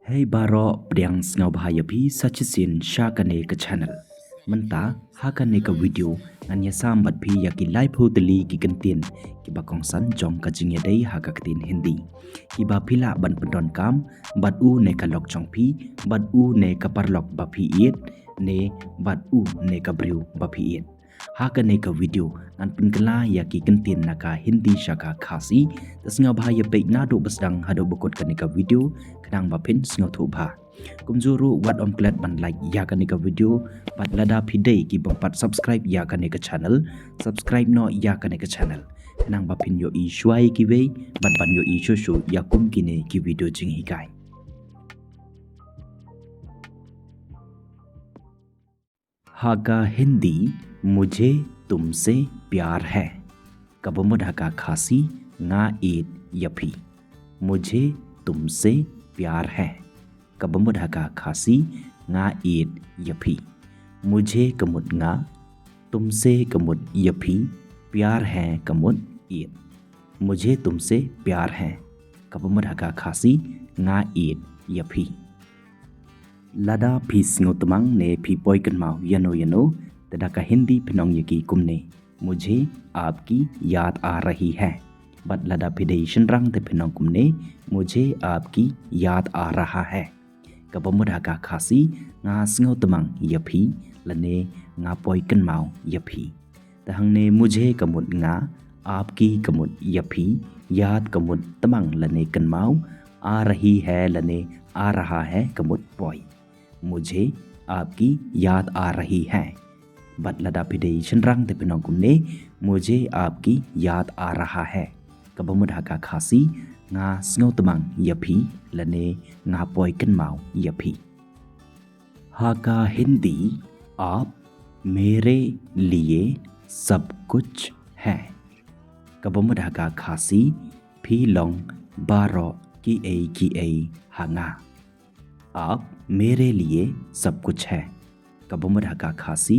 Hey baro priang ngau bahaya pi sachisin shakane ka channel. Menta hakane ka video nganya sambat pi yaki live hoteli ki kentin ki bakong san jong ka jingya dei hakatin hindi. Ki ba pila ban pendon kam bat u ne ka lok chong pi bat u ne ka parlok ba pi it ne bat u ne ka briu ba pi it. Hakane ka video ngan penkela yaki kentin naka hindi shaka khasi tas ngau bahaya pe na do basdang hado bokot kanika video kadang bapin sngo thu ba kumjuru wat om klat ban like ya kanika video pat lada pidei ki bampat subscribe ya kanika channel subscribe no ya kanika channel kadang bapin yo i shwai ki ve bat ban yo i shoshu ya kum kine ki video jing hikai हागा Hindi मुझे तुमसे प्यार है कबमुद हागा खासी nga it yapi मुझे तुमसे प्यार है कबमुद हागा खासी nga it yapi मुझे कमुद nga तुमसे कमुद yapi प्यार है कमुद it मुझे तुमसे प्यार है कबमुद हागा खासी nga it yapi Lada phis ngotamang ne phi poi kan mau yano तदा हिंदी फिनोंग यकी कुमने मुझे आपकी याद आ रही है बट लदा फिडेशन रंग ते फिनोंग कुमने मुझे आपकी याद आ रहा है कबमुदा का खासी nga sngo tamang yapi lane nga poi kan mau yapi tahang ne मुझे कमुद nga आपकी कमुद yapi याद कमुद tamang lane kan mau आ रही है लने आ रहा है कमुद poi मुझे आपकी याद आ रही है बट लदा फिडेशन रंग ते पिनों कुमने मुझे आपकी याद आ रहा है कबमुदा का खासी nga sngo tamang yapi lane nga poi kan mau yapi हागा Hindi आप मेरे लिए सब कुछ है कबमुदा का खासी फी लोंग बारो की ए हांगा आप मेरे लिए सब कुछ है कबमुदा का खासी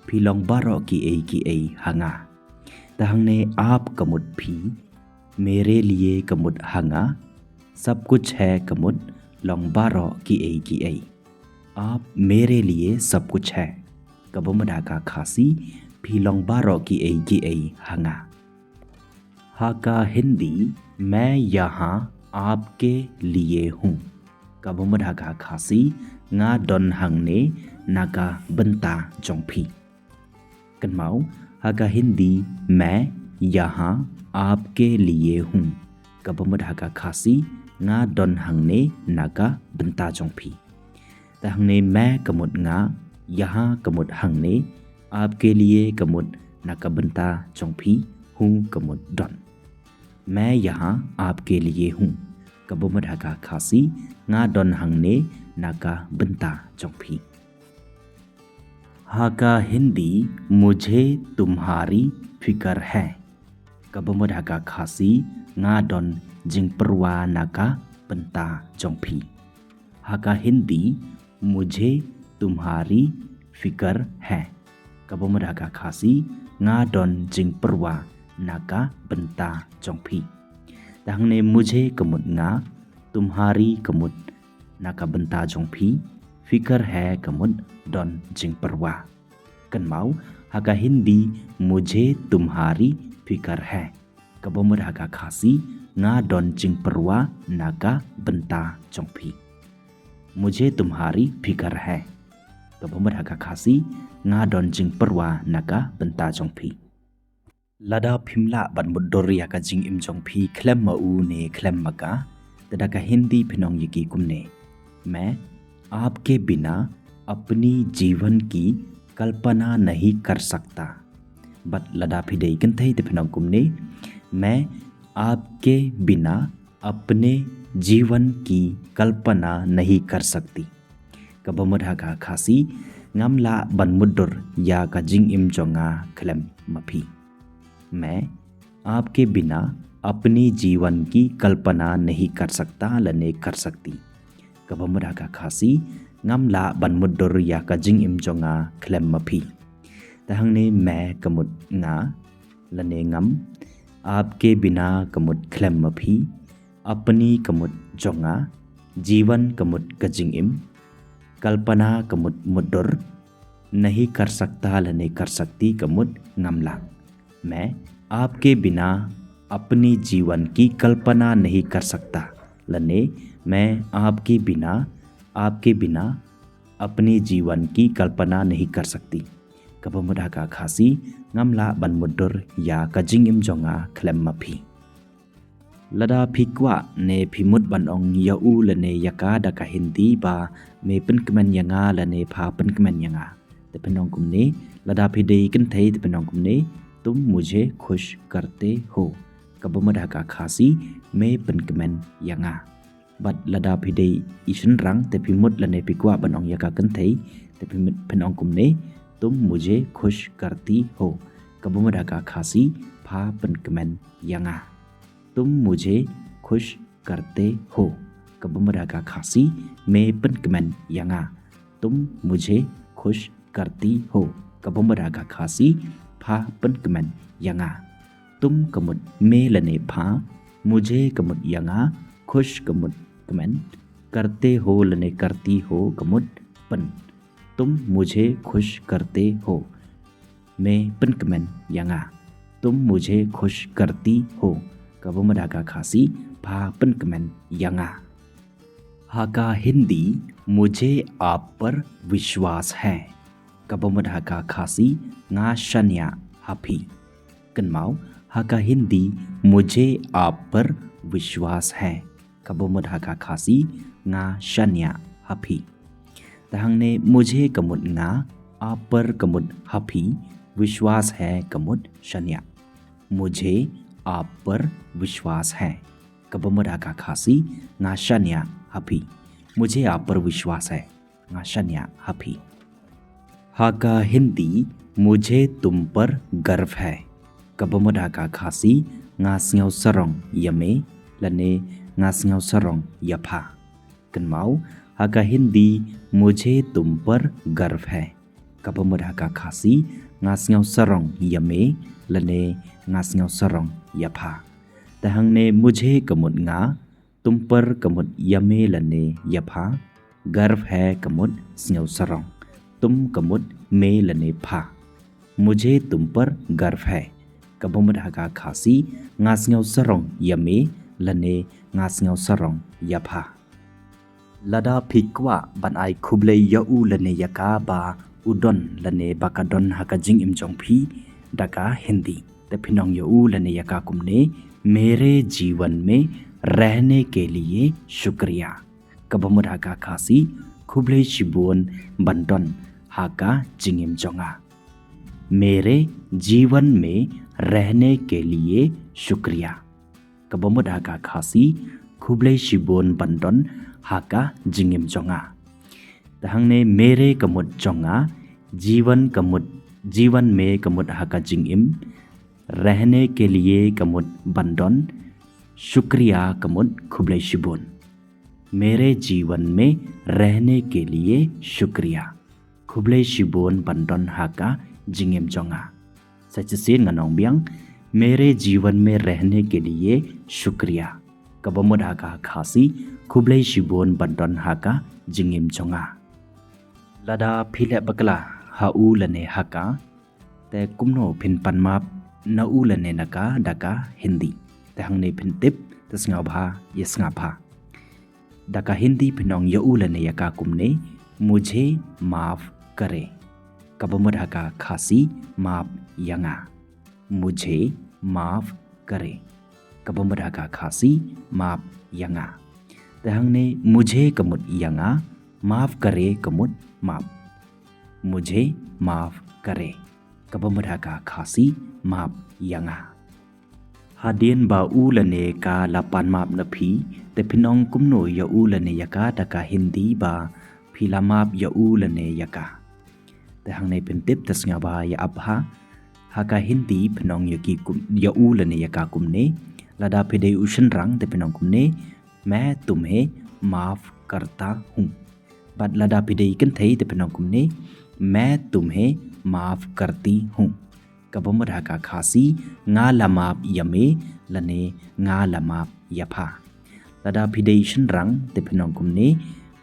फिलोंग बारो की ए हंगा तहंगने आप कमुद भी मेरे लिए कमुद हंगा सब कुछ है कमुद लोंग बारो की ए आप मेरे लिए सब कुछ है कबमुदा का खासी फिलोंग बारो की ए हंगा हाका हिंदी मैं यहाँ आपके लिए हूँ कबमुदा का खासी nga don hangne naga benta jongphi कनमाओ हागा Hindi मैं यहाँ आपके लिए हूँ कबमुद हागा खासी nga don hangne naga benta jongphi तहंगने मैं कमुद nga यहाँ कमुद hangne आपके लिए कमुद naga benta jongphi हूँ कमुद don मैं यहाँ आपके लिए हूँ कबमुद हागा खासी nga don hangne naga benta jongphi हागा Hindi मुझे तुम्हारी फिकर है कबमुद हागा खासी nga don jing perwa naga benta jongphi हागा Hindi मुझे तुम्हारी फिकर है कबमुद हागा खासी nga don jing perwa naga benta jongphi तहंगने मुझे कमुद nga तुम्हारी कमुद नाका बंता जोंगपी फिकर है कमुद डॉन जिंग परवा कनमाओ हागा हिंदी मुझे तुम्हारी फिकर है कबमुद हागा खासी nga डॉन जिंग परवा नाका बंता जोंगपी मुझे तुम्हारी फिकर है कबमुद हागा खासी nga डॉन जिंग परवा नाका बंता जोंगपी लदा फिमला बन मुद्दोरिया का जिंग इम जोंगपी क्लेम माऊ ने क्लेम मका तदा का हिंदी फिनोंग यकी कुमने मैं आपके बिना अपनी जीवन की कल्पना नहीं कर सकता बट लदा फिदे कंथई ते फिनोंग कुमने मैं आपके बिना अपने जीवन की कल्पना नहीं कर सकती कबमुद हागा खासी ngamla ban mudur या का जिंग इम जोंगा क्लेम मफी मैं आपके बिना अपनी जीवन की कल्पना नहीं कर सकता लने कर सकती कबमुदा का खासी ngamla ban mudur ya ka jing im jonga klem mapi तहंगने मैं कमुद nga लने ngam आपके बिना कमुद klem mapi अपनी कमुद jonga जीवन कमुट गजिंग कल्पना कमुट मुद्दुर नहीं कर सकता लने कर सकती कमुट ngамला। मैं आपके बिना अपनी जीवन की कल्पना नहीं कर सकता लने मैं आपके बिना अपनी जीवन की कल्पना नहीं कर सकती। कबमुदा का खासी ngамला बन मुद्दुर या कजिंग जोंगा खलम मफी। लदा फिक्वा ने फिमुत बनोंग यऊ लने यका दका हिंदी बा में पेनकमन यंगा लने फा पेनकमन यंगा ते पेनोंग कुमने लदा फिदे कन थे ते पेनोंग कुमने तुम मुझे खुश करते हो। कबमुदा का खासी में पेनकमन यंगा बट लदा फिदे इशन रंग ते फिमुत लने फिक्वा बनोंग यका कन थे ते पेनोंग कुमने तुम मुझे खुश करती हो। कबमुदा का खासी फा पेनकमन यंगा तुम मुझे खुश करते हो। कबमुदा का खासी में पेनकमन यंगा तुम मुझे खुश करती हो। कबमुदा का खासी फा पेनकमन यंगा तुम कमुट में लने फा मुझे कमुट यंगा खुश कमुट कमन करते हो लने करती हो कमुट पन तुम मुझे खुश करते हो। में पेनकमन यंगा तुम मुझे खुश करती हो। कबमुदा का खासी फा पेनकमन यंगा। हाका हिंदी मुझे आप पर विश्वास है। कबमुदा का खासी nga शन्या हाफी। कनमाव हाका हिंदी मुझे आप पर विश्वास है। कबमुदा का खासी nga शन्या हाफी। तहंगने मुझे कमुट nga आप पर कमुट हाफी विश्वास है कमुट शन्या। मुझे आप पर विश्वास है। कबमुदा का खासी nga शन्या हाफी। मुझे आप पर विश्वास है nga शन्या हाफी। हाका हिंदी मुझे तुम पर गर्व है। कबमुदा का खासी nga स्याउ सरोंग यमे लने nga स्याउ सरोंग यफा। कनमाव हाका हिंदी मुझे तुम पर गर्व है। कबमुदा का खासी nga स्याउ सरोंग यमे लने nga स्याउ सरोंग यफा। तहंगने मुझे कमुट nga तुम पर कमुट यमे लने यफा गर्व है कमुट स्याउ सरोंग तुम कमुट में लने फा। मुझे तुम पर गर्व है। कबमुदा का खासी nga स्याउ सरोंग यमे लने nga स्याउ सरोंग यफा। लदा फिक्वा बनाई खुबले यऊ लने यका बा उदन लने बकादन हाका जिंग जोंफी दका हिंदी ते फिनोंग यऊ लने यका कुमने मेरे जीवन में रहने के लिए शुक्रिया। कबमुदा का खासी खुबले शिबोन बंटन हाका जिंगिम जोंगा। मेरे जीवन में रहने के लिए शुक्रिया। कबमुदा का खासी खुबले शिबोन बंटन हाका जिंगिम जोंगा। तहंगने मेरे कमुट जोंगा जीवन में कमुट हाका जिंगिम रहने के लिए कमुट बंदन शुक्रिया कमुट खुबले शिबोन। मेरे जीवन में रहने के लिए शुक्रिया खुबले शिबोन बंदन हाका जिंगिम जोंगा। सचसे ngανong biang मेरे जीवन में रहने के लिए शुक्रिया। कबमुदा का खासी खुबले शिबोन बंदन हाका जिंगिम जोंगा। लदा फिले बकला हाउ लने हाका ते कुमनो फिन पनमाप नऊ लने नका दका हिंदी तहंगने फिन टिप तस्ंगाव भा यस्ंगा भा। दका हिंदी फिनोंग यऊ लने यका कुमने मुझे माफ करे। कबमुदा का खासी माफ यंगा मुझे माफ करे। कबमुदा का खासी माफ यंगा। तहंगने मुझे कमुट यंगा माफ करे कमुट माफ। मुझे माफ करे। कबमुदा का खासी माफ यंगा। हादियन बा उ लने का लापान माप नफी ते फिनोंग कुमनो यऊ लने यका दका हिंदी बा फिला माप यऊ लने यका। तहंगने फिन टिप तस्ंगा बा या अबहा हाका हिंदी फिनोंग यकी यऊ लने यका कुमने लदा फिदे उशन रंग ते फिनोंग कुमने मैं तुम्हें माफ करता हूँ। बट लदा फिदे इकन थे ते फिनोंग कुमने मैं तुम्हें माफ करती हूँ। कबमुदा का खासी nga lamap yame लने nga lamap यफा। लदा फिडेशन रंग ते फिनोंकुमने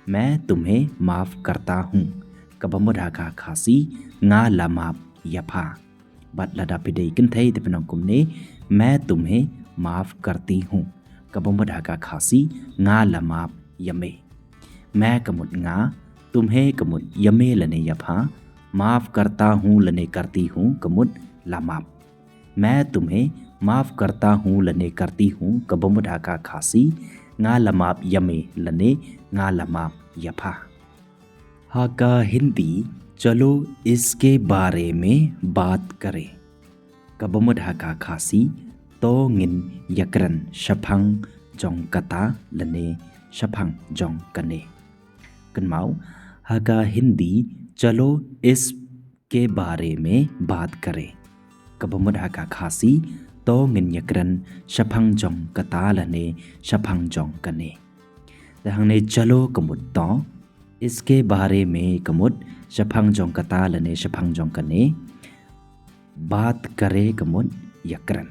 मैं तुम्हें माफ़ करता हूँ कबमुधा का खासी nga lamap यफा बट लदा फिडेकन थे ते फिनोंकुमने मैं तुम्हें माफ़ करती हूँ कबमुधा का खासी nga lamap यमे मैं कमुट nga तुम्हें कमुट यमे लने यफा माफ़ करता हूँ लने करती हूँ कमुट लामाप मैं तुम्हें माफ़ करता हूँ लने करती हूँ कबमुधा का खासी nga lamap यमे लने nga lamap यफा हाका हिंदी चलो इसके बारे में बात करें कबमुधा का खासी तो गिन यकरन शफंग जोंग कता लने शफंग जोंग कने कन्माओ हाका हिंदी चलो इसके बारे में बात करें कबमुधा का खासी तो गिन यकरन शफंग जोंग कता लने शफंग जोंग कने हमने चलो कमुट तो इसके बारे में कमुट शफंग जोंग कता लने शफंग जोंग कने बात करे कमुट यकरन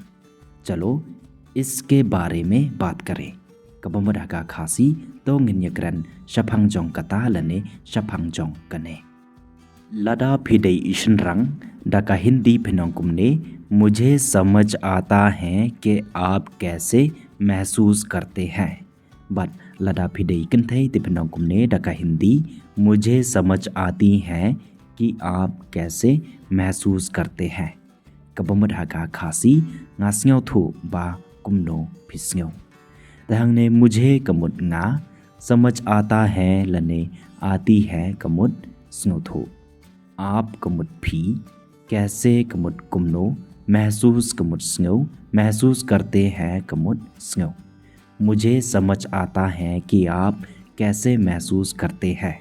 चलो इसके बारे में बात करें कबमुधा का खासी तो गिन यकरन शफंग जोंग कता लने शफंग जोंग कने लदा फिडे इशन रंग डका हिंदी फिनोंकुमने मुझे समझ आता है कि आप कैसे महसूस करते हैं बट लदा फिडे कंथे ते फिनोंकुमने डका हिंदी मुझे समझ आती है कि आप कैसे महसूस करते हैं कबमुधा का खासी ngaस्न्यो थो बा कुमनो फिस्न्यो दहंगने मुझे कमुट nga समझ आता है लने आती है कमुट स्नो थो आप कमुट फी कैसे कमुट कुमनो महसूस कमुट स्न्यो महसूस करते हैं कमुट स्न्यो मुझे समझ आता है कि आप कैसे महसूस करते हैं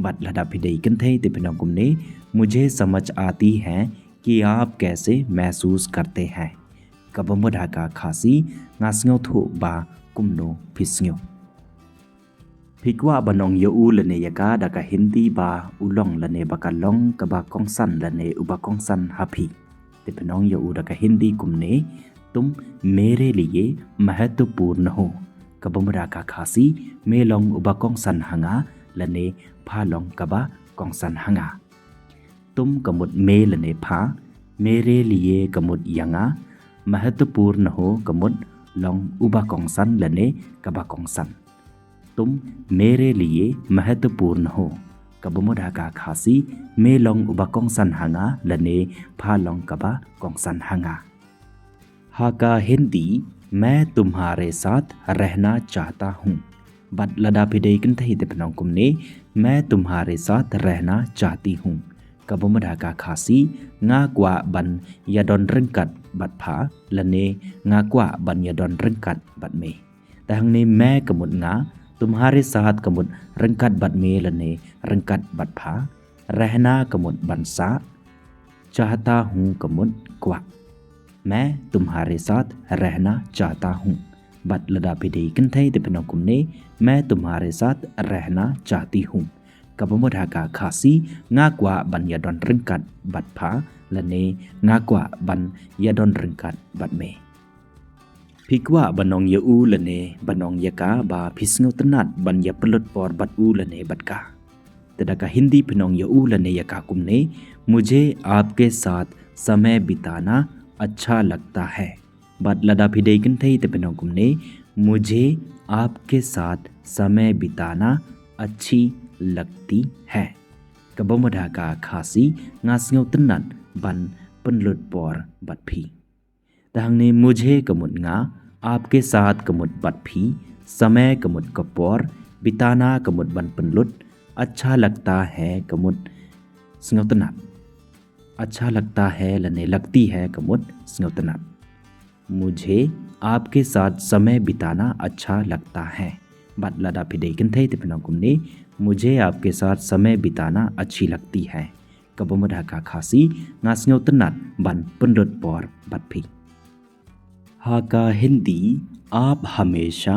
बट लदा फिडेकन थे ते फिनोंकुमने मुझे समझ आती है कि आप कैसे महसूस करते हैं कबमुधा का खासी ngaस्न्यो थो बा कुमनो फिस्न्यो फिकवा बनोंग यू लने यका डका हिंदी बा उलोंग लने बका लोंग कबा कोंगसन लने उबा कोंगसन हाफी ते फिनोंग यू डका हिंदी कुमने तुम मेरे लिए महत्वपूर्ण हो कबमुधा का खासी मेलोंग उबा कोंगसन हंगा लने फालोंग कबा कोंगसन हंगा तुम कमुट मे लने फा मेरे लिए कमुट यंगा महत्वपूर्ण हो कमुट लोंग उबा कोंगसन लने कबा कोंगसन तुम मेरे लिए महत्वपूर्ण हो कबमुधा का खासी मेलोंग उबा कोंगसन हंगा लने फालोंग कबा कोंगसन हंगा हाका हिंदी मैं तुम्हारे साथ रहना चाहता हूँ बट लदा फिडेकन थे ते फिनोंकुमने मैं तुम्हारे साथ रहना चाहती हूँ कबमुधा का खासी nga kwa ban yadon rengkat bat pha lane nga kwa ban yadon rengkat bat me तहंगने मैं कमुट nga तुम्हारे साथ कमुट रंगकट बट में लने रंगकट बट फा रहना कमुट बनसा चाहता हूँ कमुट क्वा मैं तुम्हारे साथ रहना चाहता हूँ बट लदा फिडे कंथे ते फिनोंकुमने मैं तुम्हारे साथ रहना चाहती हूँ कबमुधा का खासी nga kwa ban yadon rengkat bat pha lane nga kwa ban yadon rengkat bat me फिकवा बनोंग यू लने बनोंग यका बा फिस्न्यो तनात बन यपलट पर बट ऊ लने बटका तदका हिंदी फिनोंग यू लने यका कुमने मुझे आपके साथ समय बिताना अच्छा लगता है बट लदा फिडेकन थे ते फिनोंग कुमने मुझे आपके साथ समय बिताना अच्छी लगती है कबमुधा का खासी ngaस्न्यो तनात बन पनलुट पर बट फी तहंगने मुझे कमुट nga आपके साथ कमुट बट फी समय कमुट कपोर बिताना कमुट बन पनलुट अच्छा लगता है कमुट स्न्योतनात अच्छा लगता है लने लगती है कमुट स्न्योतनात मुझे आपके साथ समय बिताना अच्छा लगता है बट लदा फिडेकन थे ते फिनोंकुमने मुझे आपके साथ समय बिताना अच्छी लगती है कबमुधा का खासी ngaस्न्यो तनात बन पनलुट पर बट फी हाका हिंदी आप हमेशा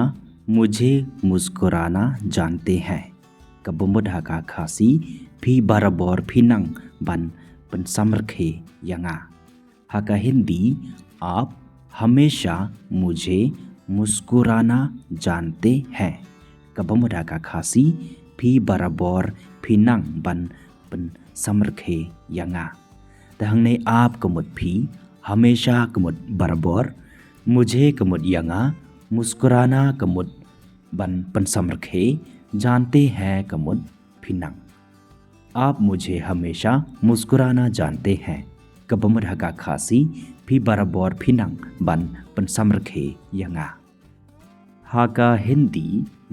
मुझे मुस्कुराना जानते हैं कबमुधा का खासी फी बराबर फिनंग बन पंसमरखे यंगा हाका हिंदी आप हमेशा मुझे मुस्कुराना जानते हैं कबमुदा का खासी फी बराबर फिनांग बन पन समरखे यंगा तहंगने आप कमुद फी हमेशा कमुद बराबर मुझे कमुद यंगा मुस्कुराना कमुद बन पन समरखे जानते हैं कमुद फिनांग आप मुझे हमेशा मुस्कुराना जानते हैं कबमुदा का खासी फी बराबर फिनांग बन पन समरखे यंगा हाका हिंदी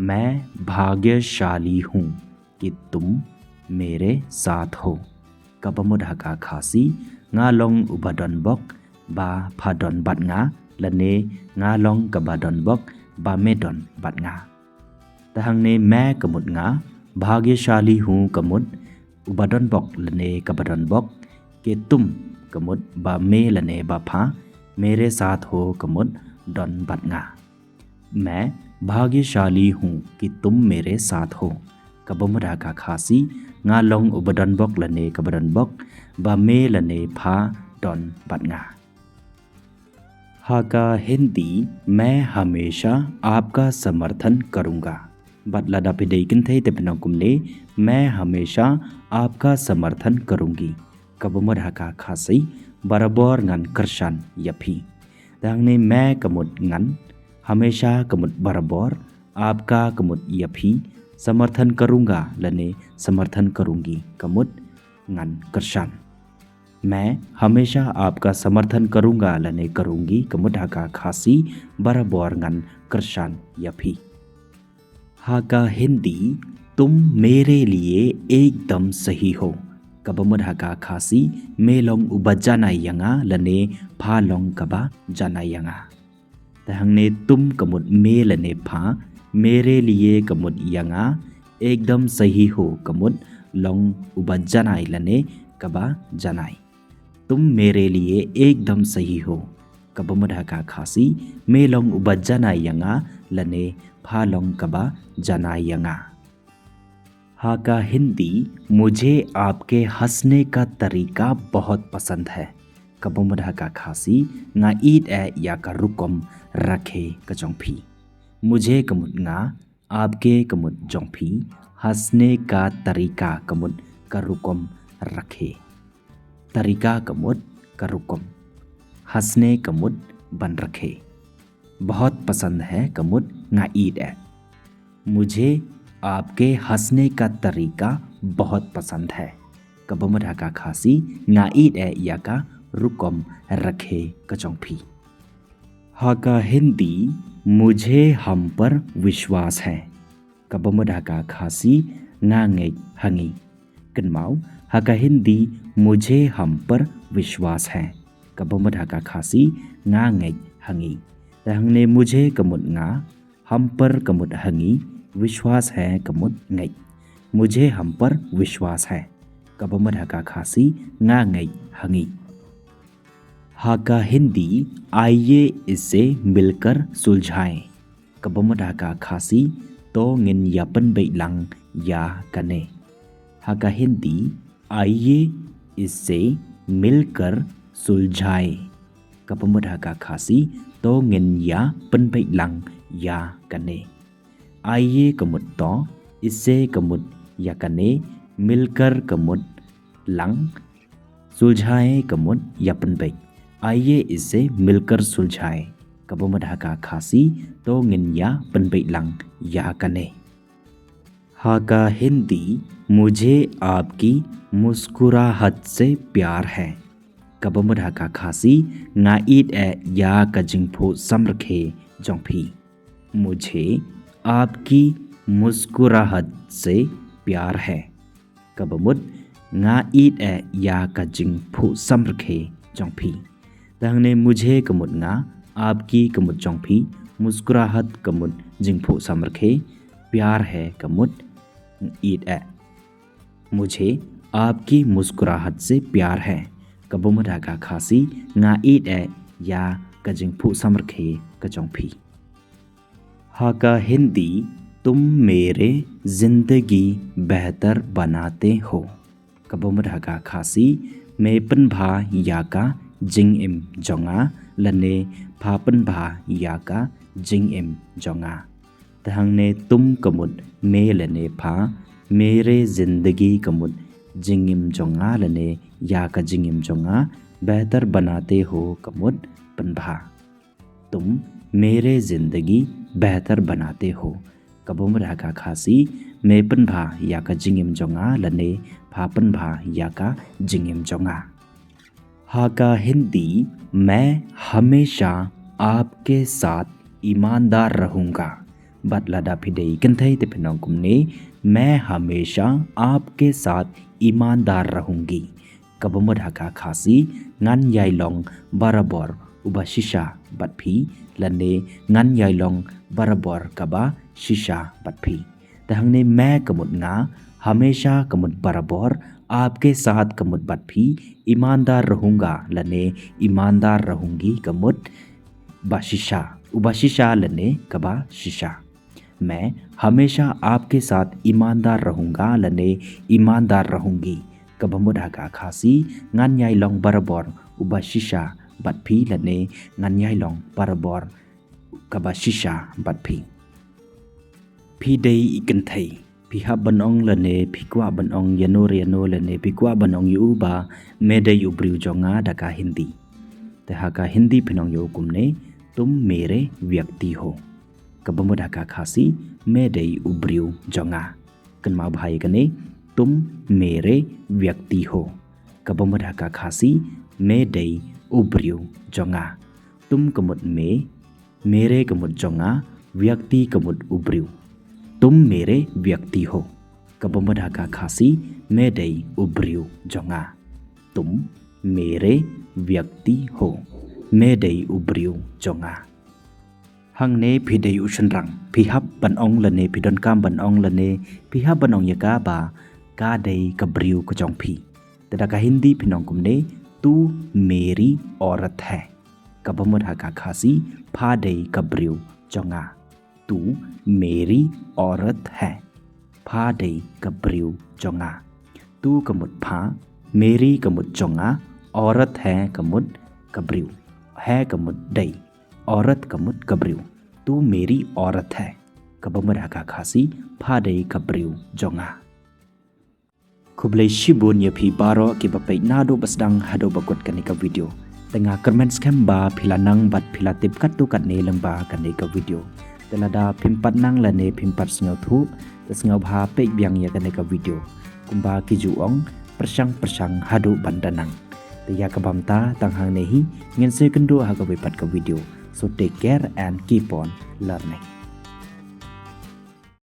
मैं भाग्यशाली हूँ कि तुम मेरे साथ हो कबमुदा का खासी ngalong ubadon bok ba phadon bat nga lane ngalong kabadon bok ba medon bat nga tahang ne मैं कमुद nga भाग्यशाली हूँ कमुद ubadon bok lane kabadon bok के तुम कमुद बा मे लने बा फा मेरे साथ हो कमुद डन बत nga मैं भाग्यशाली हूँ कि तुम मेरे साथ हो कबमुदा का खासी ngalong ubadon bok lane kabadon bok ba मे लने फा डन बत nga हाका हिंदी मैं हमेशा आपका समर्थन करूँगा बदला दापिदे किन्थे तेपनकुमने मैं हमेशा आपका समर्थन करूँगी कबमुदा का खासी बराबर ngन करसान यफी दांगने मैं कमुद ngन हमेशा कमुद बराबर आपका कमुद यफी समर्थन करूँगा लने समर्थन करूँगी कमुद ngन करसान मैं हमेशा आपका समर्थन करूँगा लने करूँगी कमुदा का खासी बराबर ngन करसान यफी हाका हिंदी तुम मेरे लिए एकदम सही हो कबमुदा का खासी मेलोंग उबजाना यंगा लने फालोंग कबा जाना यंगा तहंगने तुम कमुद मे लने फा मेरे लिए कमुद यंगा एकदम सही हो कमुद लोंग उबजाना लने कबा जनाई तुम मेरे लिए एकदम सही हो कबमुदा का खासी मेलोंग उबजाना यंगा लने फालोंग कबा जाना यंगा हाका हिंदी मुझे आपके हंसने का तरीका बहुत पसंद है कबमुदा का खासी nga ईद ए या का रुकम रखे कचोंफी मुझे कमुद nga आपके कमुद जोंफी हंसने का तरीका कमुद का रुकम रखे तरीका कमुद का रुकम हंसने कमुद बन रखे बहुत पसंद है कमुद nga ईद ए मुझे आपके हंसने का तरीका बहुत पसंद है कबमुदा का खासी nga ईद ए या का रुकम रखे कचोंफी हाका हिंदी मुझे हम पर विश्वास है कबमुदा का खासी nga ngei हंगी कनमाउ हाका हिंदी मुझे हम पर विश्वास है कबमुदा का खासी nga ngei हंगी तहंगने मुझे कमुद nga हम पर कमुद हंगी विश्वास है कमुद ngei मुझे हम पर विश्वास है कबमुदा का खासी nga ngei हंगी हाका हिंदी आइए इसे मिलकर सुलझाएं कबमुदा का खासी तो ngin यापन बैलंग या कने हाका हिंदी आइए इसे मिलकर सुलझाएं कबमुदा का खासी तो ngin यापन बैलंग या कने आइए कमुद तो इससे कमुद या कने मिलकर कमुद लंग सुलझाए कमुद यापन बै आइए इसे मिलकर सुलझाए कबमुदा का खासी तो ngin या पन बै लंग या कने हाका हिंदी मुझे आपकी मुस्कुराहट से प्यार है कबमुदा का खासी nga ईद ए या का जिंगफो समरखे जोंफी मुझे आपकी मुस्कुराहट से प्यार है कबमुद nga ईद ए या का जिंगफो समरखे जोंफी तहंगने मुझे कमुद nga आपकी कमुद जोंफी मुस्कुराहट कमुद जिंगफो समरखे प्यार है कमुद ईद ए मुझे आपकी मुस्कुराहट से प्यार है कबमुदा का खासी nga ईद ए या का जिंगफो समरखे कचोंफी हाका हिंदी तुम मेरे जिंदगी बेहतर बनाते हो कबमुदा का खासी मेपन भा या का जिंग इम जोंगा लने फापन भा या का जिंग इम जोंगा तहंगने तुम कमुद मे लने फा मेरे जिंदगी कमुद जिंगिम जोंगा लने या का जिंगिम जोंगा बेहतर बनाते हो कमुद पनभा तुम मेरे जिंदगी बेहतर बनाते हो कबुम रागा खासी मे पनभा या का जिंगिम जोंगा लने फा पनभा या का जिंगिम जोंगा हाका हिंदी मैं हमेशा आपके साथ ईमानदार रहूँगा बदलादा फिदई कंथई ते फिनोंकुमने मैं हमेशा आपके साथ ईमानदार रहूँगी कबमद हाका खासी ngan yailong barabor uba shisha batphi lane ngan yailong barabor kaba shisha batphi तहंगने मैं कमुद nga हमेशा कमुद बराबर आपके साथ कमुद batphi ईमानदार रहूँगा लने ईमानदार रहूँगी कमुद बाशिशा उबाशिशा लने कबा शिशा मैं हमेशा आपके साथ ईमानदार रहूँगा लने ईमानदार रहूँगी कबमुद हाका खासी ngan yailong barabor uba shisha batphi lane ngan yailong barabor kaba shisha batphi pidei ikenthai piha banong lane phikwa banong yano lane phikwa banong yuba medei ubriu jonga daka hindi te haka hindi phinong yu kumne तुम मेरे व्यक्ति हो कबमुद हाका खासी medei ubriu jonga kenma bhai kane तुम मेरे व्यक्ति हो कबमुद हाका खासी medei ubriu jonga तुम कमुद में मेरे कमुद जोंगा व्यक्ति कमुद उब्रिउ तुम मेरे व्यक्ति हो कबमुद हाका खासी medei ubriu jonga तुम मेरे व्यक्ति हो medei ubriu jonga hangne phidei ushanrang phihap banong lane phidon kam banong lane phihap banong yaka ba का दई कब्रियो को चौंपी तदा का हिंदी फिनों कुमने तू मेरी औरत है कबमुद हाका खासी फा दई कब्रियो चौंगा तू मेरी औरत है फा दई कब्रियो चौंगा तू कमुद फा मेरी कमुद चौंगा औरत है कमुद कब्रियो है कमुद दई औरत कमुद कब्रियो तू मेरी औरत है कबमुद हाका खासी फा दई कब्रियो चौंगा खुबले शिबुन यफी बारो के बपै नादो बसदang hado bakut kanika video tengah comments kemba philanang bat philatip katu katne lengba kanika video telada phimpat nang lane phimpat sngau thu tsngau bha pe byang ya kanika video kumba kijuong persang hado bandanang teya kabamta tanghang nehi ngense kendo ha ka wipat ka video so take care and keep on learning.